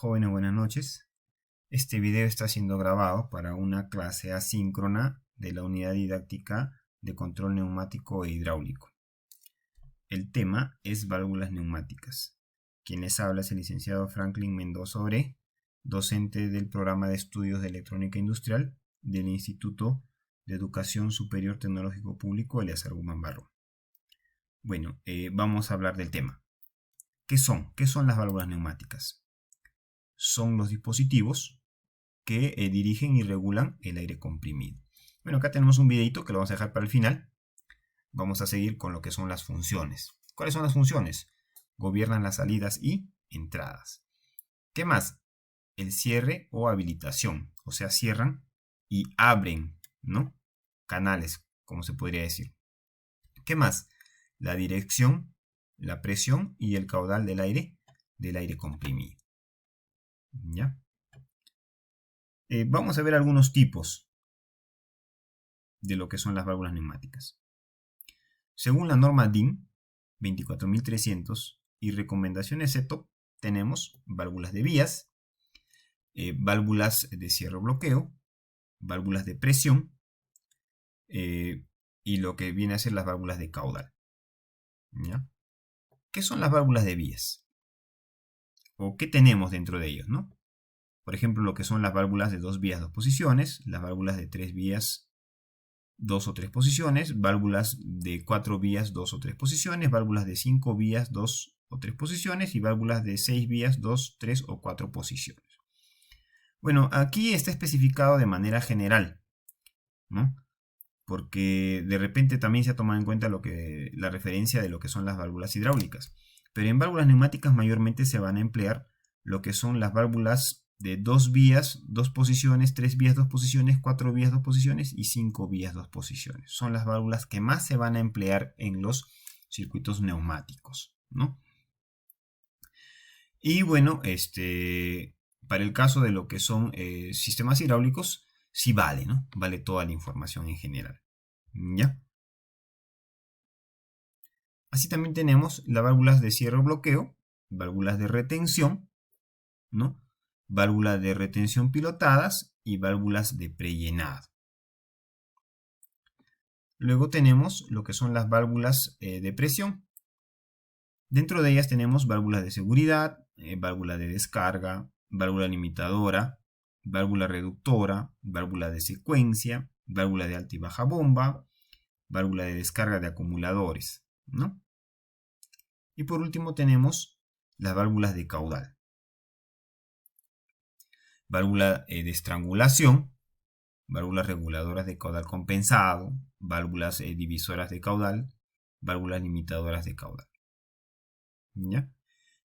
Jóvenes, buenas noches. Este video está siendo grabado para una clase asíncrona de la unidad didáctica de control neumático e hidráulico. El tema es válvulas neumáticas. Quien les habla es el licenciado Franklin Mendoza Oré, docente del programa de estudios de electrónica industrial del Instituto de Educación Superior Tecnológico Público Eleazar Guzmán Barro. Bueno, vamos a hablar del tema. ¿Qué son? ¿Qué son las válvulas neumáticas? Son los dispositivos que dirigen y regulan el aire comprimido. Bueno, acá tenemos un videito que lo vamos a dejar para el final. Vamos a seguir con lo que son las funciones. ¿Cuáles son las funciones? Gobiernan las salidas y entradas. ¿Qué más? El cierre o habilitación. O sea, cierran y abren, ¿no? Canales, como se podría decir. ¿Qué más? La dirección, la presión y el caudal del aire comprimido. ¿Ya? Vamos a ver algunos tipos de lo que son las válvulas neumáticas. Según la norma DIN 24300 y recomendaciones CETO, tenemos válvulas de vías, válvulas de cierre o bloqueo, válvulas de presión y lo que viene a ser las válvulas de caudal. ¿Ya? ¿Qué son las válvulas de vías? ¿O qué tenemos dentro de ellos, no? Por ejemplo, lo que son las válvulas de 2 vías, 2 posiciones, las válvulas de 3 vías, 2 o 3 posiciones, válvulas de 4 vías, 2 o 3 posiciones, válvulas de 5 vías, 2 o 3 posiciones y válvulas de 6 vías, 2, 3 o 4 posiciones. Bueno, aquí está especificado de manera general, ¿no? Porque de repente también se ha tomado en cuenta la referencia de lo que son las válvulas hidráulicas. Pero en válvulas neumáticas mayormente se van a emplear lo que son las válvulas de 2 vías, 2 posiciones, 3 vías, 2 posiciones, 4 vías, 2 posiciones y 5 vías, 2 posiciones. Son las válvulas que más se van a emplear en los circuitos neumáticos, ¿no? Y bueno, para el caso de lo que son sistemas hidráulicos, sí vale, ¿no? Vale toda la información en general. ¿Ya? Así también tenemos las válvulas de cierre o bloqueo, válvulas de retención, ¿no? Válvulas de retención pilotadas y válvulas de prellenado. Luego tenemos lo que son las válvulas de presión. Dentro de ellas tenemos válvulas de seguridad, válvula de descarga, válvula limitadora, válvula reductora, válvula de secuencia, válvula de alta y baja bomba, válvula de descarga de acumuladores, ¿no? Y por último tenemos las válvulas de caudal. Válvula de estrangulación, válvulas reguladoras de caudal compensado, válvulas divisoras de caudal, válvulas limitadoras de caudal. ¿Ya?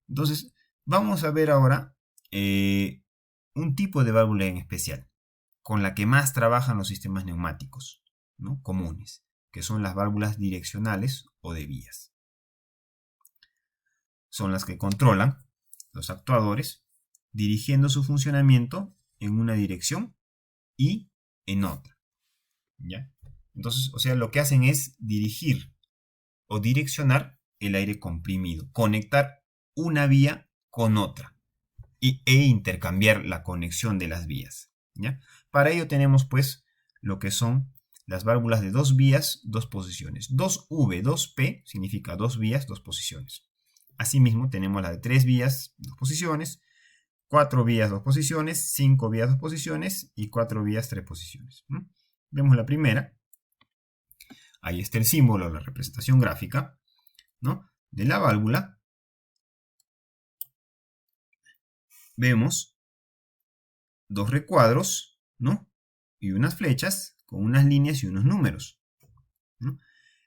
Entonces, vamos a ver ahora un tipo de válvula en especial, con la que más trabajan los sistemas neumáticos, ¿no? Comunes, que son las válvulas direccionales o de vías. Son las que controlan los actuadores, dirigiendo su funcionamiento en una dirección y en otra. ¿Ya? Entonces, o sea, lo que hacen es dirigir o direccionar el aire comprimido, conectar una vía con otra e intercambiar la conexión de las vías. ¿Ya? Para ello tenemos pues lo que son las válvulas de 2 vías, 2 posiciones. 2V, 2P significa 2 vías, 2 posiciones. Asimismo tenemos la de 3 vías, 2 posiciones, 4 vías, 2 posiciones, 5 vías, 2 posiciones y 4 vías, 3 posiciones. Vemos la primera. Ahí está el símbolo, la representación gráfica, ¿no? De la válvula. Vemos 2 recuadros, ¿no? Y unas flechas con unas líneas y unos números, ¿no?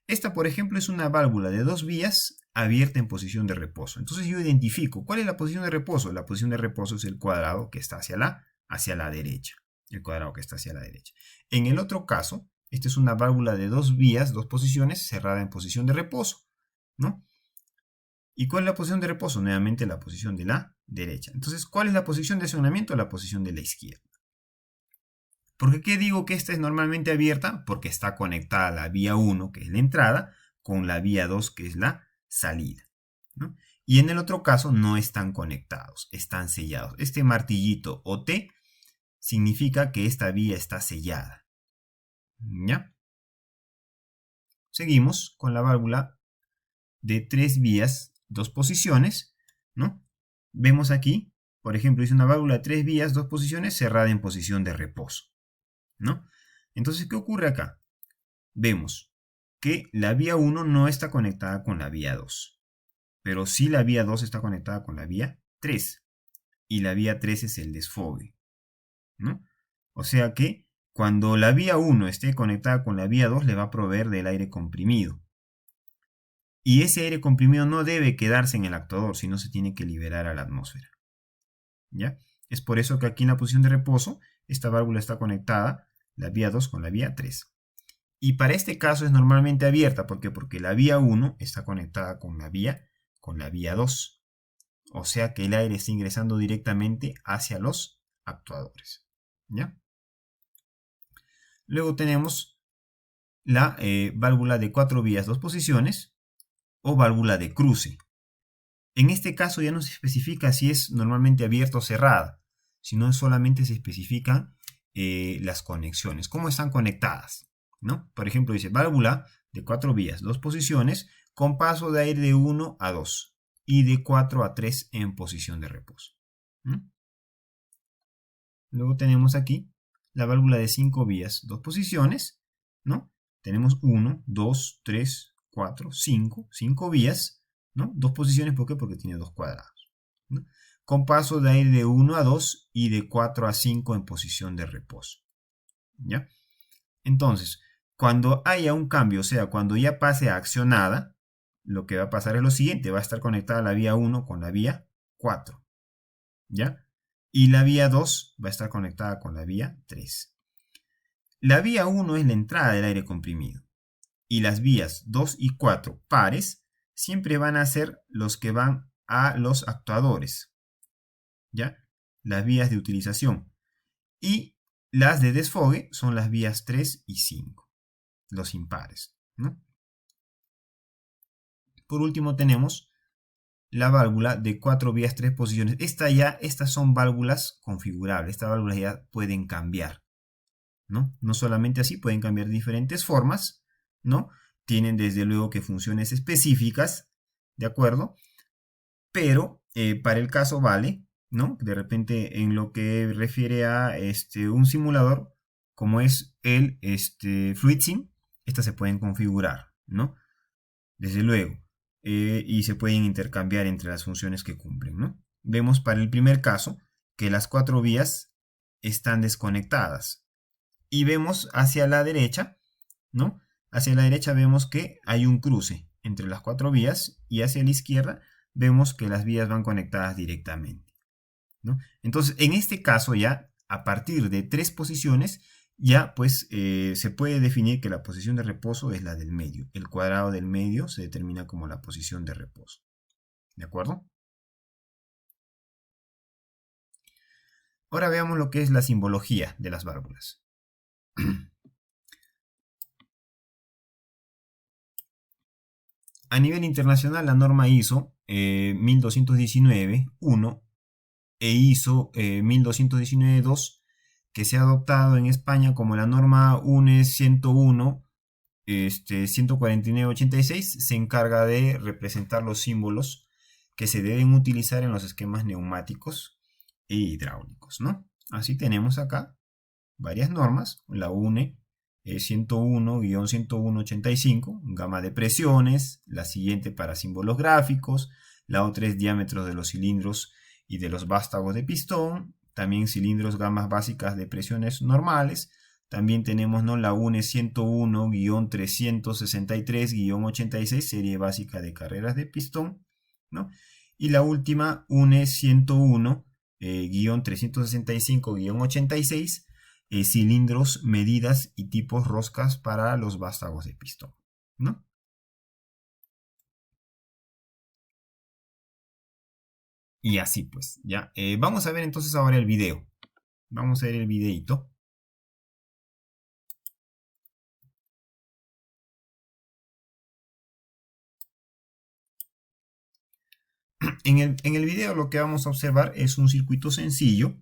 Esta, por ejemplo, es una válvula de 2 vías abierta en posición de reposo. Entonces yo identifico, ¿cuál es la posición de reposo? La posición de reposo es el cuadrado que está hacia la derecha. El cuadrado que está hacia la derecha. En el otro caso, esta es una válvula de 2 vías, 2 posiciones, cerrada en posición de reposo, ¿no? ¿Y cuál es la posición de reposo? Nuevamente la posición de la derecha. Entonces, ¿cuál es la posición de accionamiento? La posición de la izquierda. ¿Por qué digo que esta es normalmente abierta? Porque está conectada la vía 1, que es la entrada, con la vía 2, que es la salida, ¿no? Y en el otro caso no están conectados, están sellados. Este martillito o T significa que esta vía está sellada. ¿Ya? Seguimos con la válvula de 3 vías, 2 posiciones, ¿no? Vemos aquí, por ejemplo, es una válvula de 3 vías, 2 posiciones cerrada en posición de reposo, ¿no? Entonces, ¿qué ocurre acá? Vemos que la vía 1 no está conectada con la vía 2, pero sí la vía 2 está conectada con la vía 3, y la vía 3 es el desfogue, ¿no? O sea que cuando la vía 1 esté conectada con la vía 2 le va a proveer del aire comprimido. Y ese aire comprimido no debe quedarse en el actuador, sino se tiene que liberar a la atmósfera. ¿Ya? Es por eso que aquí en la posición de reposo, esta válvula está conectada, la vía 2 con la vía 3. Y para este caso es normalmente abierta. ¿Por qué? Porque la vía 1 está conectada con la vía 2. O sea que el aire está ingresando directamente hacia los actuadores. ¿Ya? Luego tenemos la válvula de 4 vías, 2 posiciones o válvula de cruce. En este caso ya no se especifica si es normalmente abierta o cerrada, sino solamente se especifican las conexiones, cómo están conectadas, ¿no? Por ejemplo, dice válvula de 4 vías, 2 posiciones, con paso de aire de 1 a 2 y de 4 a 3 en posición de reposo. ¿No? Luego tenemos aquí la válvula de 5 vías, 2 posiciones, ¿no? Tenemos 1, 2, 3, 4, 5, 5 vías, ¿no? 2 posiciones, ¿por qué? Porque tiene 2 cuadrados, ¿no? Con paso de aire de 1 a 2 y de 4 a 5 en posición de reposo, ¿ya? Entonces, cuando haya un cambio, o sea, cuando ya pase a accionada, lo que va a pasar es lo siguiente, va a estar conectada la vía 1 con la vía 4, ¿ya? Y la vía 2 va a estar conectada con la vía 3. La vía 1 es la entrada del aire comprimido. Y las vías 2 y 4 pares siempre van a ser los que van a los actuadores, ¿ya? Las vías de utilización. Y las de desfogue son las vías 3 y 5, los impares, ¿no? Por último tenemos la válvula de 4 vías, 3 posiciones. Estas son válvulas configurables. Estas válvulas ya pueden cambiar, ¿no? No solamente así, pueden cambiar de diferentes formas, ¿no? Tienen desde luego que funciones específicas, ¿de acuerdo? Pero para el caso vale, ¿no? De repente en lo que refiere a un simulador, como es el FluidSim, estas se pueden configurar, ¿no? Desde luego. Y se pueden intercambiar entre las funciones que cumplen, ¿no? Vemos para el primer caso que las 4 vías están desconectadas. Y vemos hacia la derecha, ¿no? Hacia la derecha vemos que hay un cruce entre las 4 vías y hacia la izquierda vemos que las vías van conectadas directamente, ¿no? Entonces, en este caso ya, a partir de 3 posiciones, ya pues se puede definir que la posición de reposo es la del medio. El cuadrado del medio se determina como la posición de reposo. ¿De acuerdo? Ahora veamos lo que es la simbología de las válvulas. A nivel internacional, la norma ISO 1219-1 e ISO 1219-2, que se ha adoptado en España como la norma UNE 101, 149-86, se encarga de representar los símbolos que se deben utilizar en los esquemas neumáticos e hidráulicos, ¿no? Así tenemos acá varias normas, la UNE 101-101-85, gama de presiones, la siguiente para símbolos gráficos, la otra es diámetros de los cilindros y de los vástagos de pistón, también cilindros gamas básicas de presiones normales, también tenemos, ¿no?, la UNE 101-363-86, serie básica de carreras de pistón, ¿no? Y la última, UNE 101-365-86, cilindros, medidas y tipos roscas para los vástagos de pistón, ¿no? Y así pues, ya. Vamos a ver entonces ahora el video. Vamos a ver el videito. En el video lo que vamos a observar es un circuito sencillo,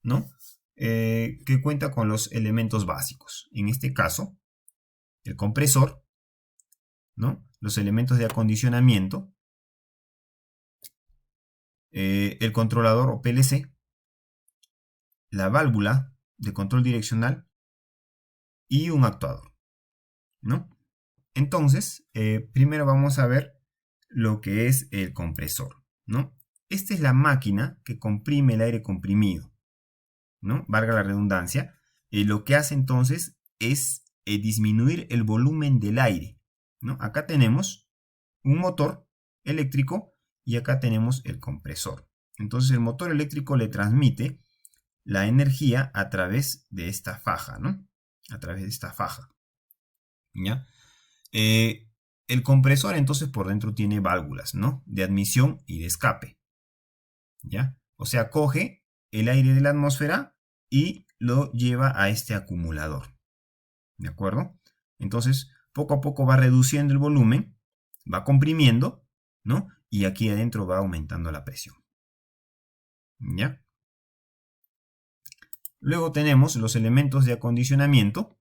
¿no? Que cuenta con los elementos básicos. En este caso, el compresor, ¿no? Los elementos de acondicionamiento, el controlador o PLC, la válvula de control direccional y un actuador, ¿no? Entonces, primero vamos a ver lo que es el compresor, ¿no? Esta es la máquina que comprime el aire comprimido, ¿no? Valga la redundancia. Lo que hace entonces es disminuir el volumen del aire, ¿no? Acá tenemos un motor eléctrico y acá tenemos el compresor. Entonces el motor eléctrico le transmite la energía a través de esta faja, ¿no? A través de esta faja, ¿ya? El compresor entonces por dentro tiene válvulas, ¿no? De admisión y de escape, ¿ya? O sea, coge el aire de la atmósfera y lo lleva a este acumulador, ¿de acuerdo? Entonces, poco a poco va reduciendo el volumen, va comprimiendo, ¿no? Y aquí adentro va aumentando la presión, ¿ya? Luego tenemos los elementos de acondicionamiento,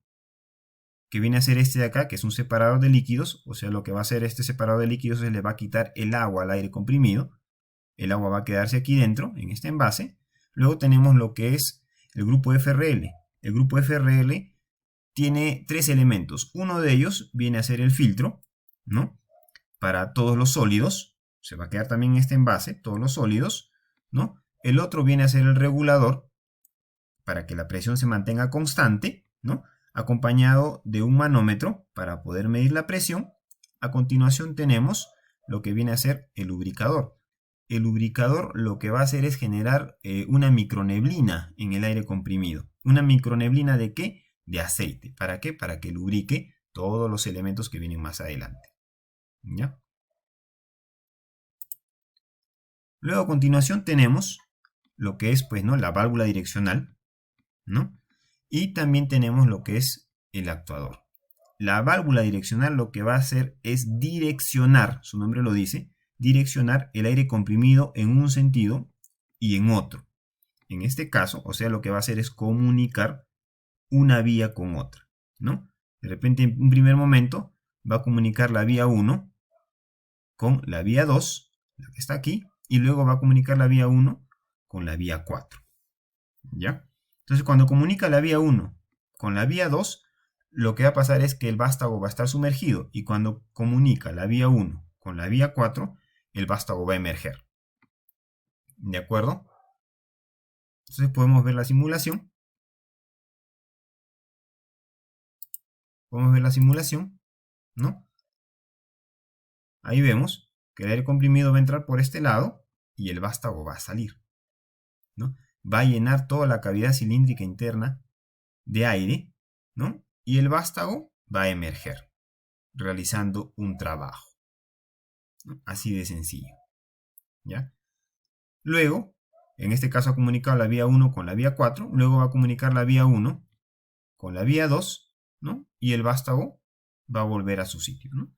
que viene a ser este de acá, que es un separador de líquidos. O sea, lo que va a hacer este separador de líquidos es le va a quitar el agua al aire comprimido. El agua va a quedarse aquí dentro, en este envase. Luego tenemos lo que es el grupo FRL. El grupo FRL tiene tres elementos. Uno de ellos viene a ser el filtro, ¿no? Para todos los sólidos. Se va a quedar también en este envase, todos los sólidos, ¿no? El otro viene a ser el regulador, para que la presión se mantenga constante, ¿no? Acompañado de un manómetro para poder medir la presión. A continuación tenemos lo que viene a ser el lubricador. El lubricador lo que va a hacer es generar una microneblina en el aire comprimido. ¿Una microneblina de qué? De aceite. ¿Para qué? Para que lubrique todos los elementos que vienen más adelante, ¿ya? Luego a continuación tenemos lo que es, pues, ¿no? La válvula direccional, ¿no? Y también tenemos lo que es el actuador. La válvula direccional lo que va a hacer es direccionar, su nombre lo dice, direccionar el aire comprimido en un sentido y en otro. En este caso, o sea, lo que va a hacer es comunicar una vía con otra, ¿no? De repente, en un primer momento, va a comunicar la vía 1 con la vía 2, la que está aquí, y luego va a comunicar la vía 1 con la vía 4, ¿ya? Entonces, cuando comunica la vía 1 con la vía 2, lo que va a pasar es que el vástago va a estar sumergido, y cuando comunica la vía 1 con la vía 4, el vástago va a emerger. ¿De acuerdo? Entonces podemos ver la simulación. Podemos ver la simulación, ¿no? Ahí vemos que el aire comprimido va a entrar por este lado y el vástago va a salir, ¿no? Va a llenar toda la cavidad cilíndrica interna de aire, ¿no? Y el vástago va a emerger, realizando un trabajo, ¿no? Así de sencillo, ¿ya? Luego, en este caso ha comunicado la vía 1 con la vía 4, luego va a comunicar la vía 1 con la vía 2, ¿no? Y el vástago va a volver a su sitio, ¿no?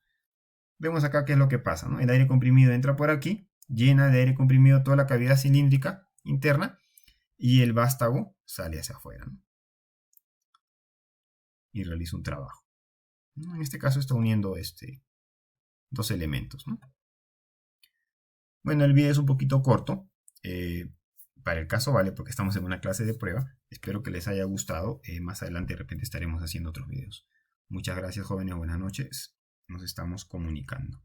Vemos acá qué es lo que pasa, ¿no? El aire comprimido entra por aquí, llena de aire comprimido toda la cavidad cilíndrica interna y el vástago sale hacia afuera, ¿no? Y realiza un trabajo. En este caso está uniendo dos elementos, ¿no? Bueno, el video es un poquito corto. Para el caso vale porque estamos en una clase de prueba. Espero que les haya gustado. Más adelante de repente estaremos haciendo otros videos. Muchas gracias, jóvenes. Buenas noches. Nos estamos comunicando.